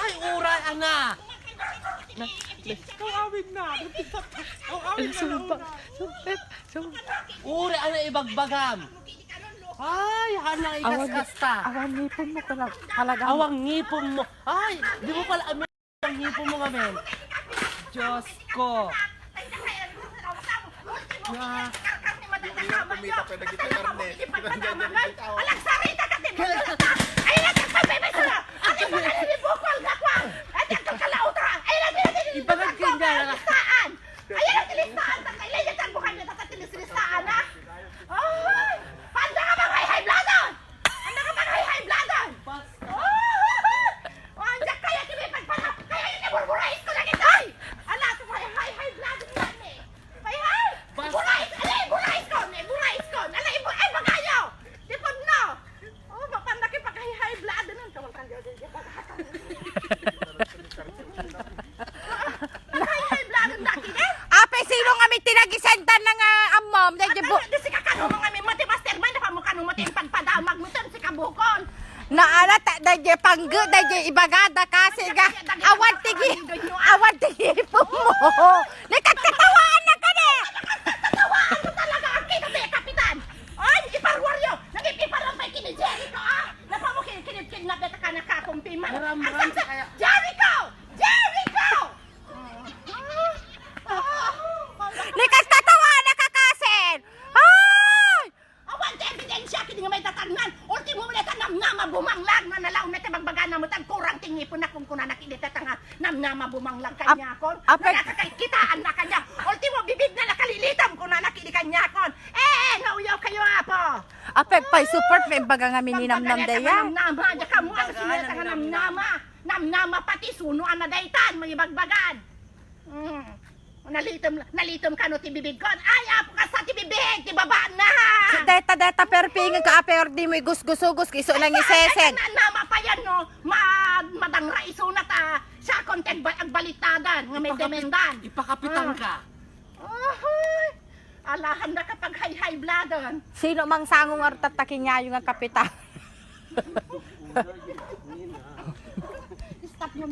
Ay, ura ana. Kawawin na. Kawawin na Sumpa. nauna. Sumpet. Sumpet. Uri ana ibagbagam. Ay, hana ikaskasta. Awan nipon mo ka lang. Talaga. Awang ngipon mo. Ay, di mo pala amin ang ngipon mo ngamen. Diyos ko. Ah, Kumita pa naging karne. Alang sarita ka din. Ay, nagpapabibay sila. At yung mga nilibukol na kwang. At yung kakalautra. Ay, nagpapabibay Ibanag kayo dyan. listaan. Ay, ang tilistaan. Kailan yung tagbukan nyo tatatilis-listaan, ha? Ay, handa ka bang high bloodon? Handa ka bang high bloodon? Oh, andiyan kaya kami pagpanap. Kaya yun naburburais ko lang ito. Ala, ito high bloodon yan eh. Hay. Burais, alay, burais ko. Burais ko. Alay, ay, magayo. Dipod no. Oh, mapandaki pag high bloodon nun. Kawal ka dyan. High bloodon dati eh. Ape, sino nga may tinagisentan ng amom? At ano, di si kakano mga may mati masterman na pa mo kanong mati padamag mo tan si kabukon. Naala, dahil panggo, dahil ibagada kasi ga. Awan tigi po mo. Nakatawaan na ka na. Tatawaan mo talaga ang kinabi, kapitan. Ay, iparwaryo. Nag-iparang may kini-Jericho, ah. Napa mo kinip-kinap na ka nakakumpiman. Maram-maram si kaya. Jericho! Jericho! Nakatawaan na ka kasi. Ay! Awan sa ebidensya, kini nga may tatagnan. Ultimo mo na ka namnama bumanglag na nalaw na tabagbaga na mo tan kurang tingi po na kung kuna nakilita nga namnama bumanglag kanya kon. Nakakakitaan na kanya. Ultimo bibig na nakalilitam kung na nakili kanya kon. Nauyaw kayo apo. Ape, pa'y support, may baga nga mininamnam daya. Namnama, da ka mo ang sinilita nga namnama. Namnama pati sunuan na daytan, mga bagbagan. Nalitom ka no tibibig kon. Ay, apo ka sa tibibig, tibabaan na. Deta, pero pingin ka, ape, or di mo igus-gusugos, iso lang isesen. Nama pa yan, no? Madangra isunat, sa kontek ang balitadan, nga may demendan. Ipakapitan ka. Ay, alahan na kapag high bloodon. Sino mang sangong artatakin niya yung kapitan? Stop mo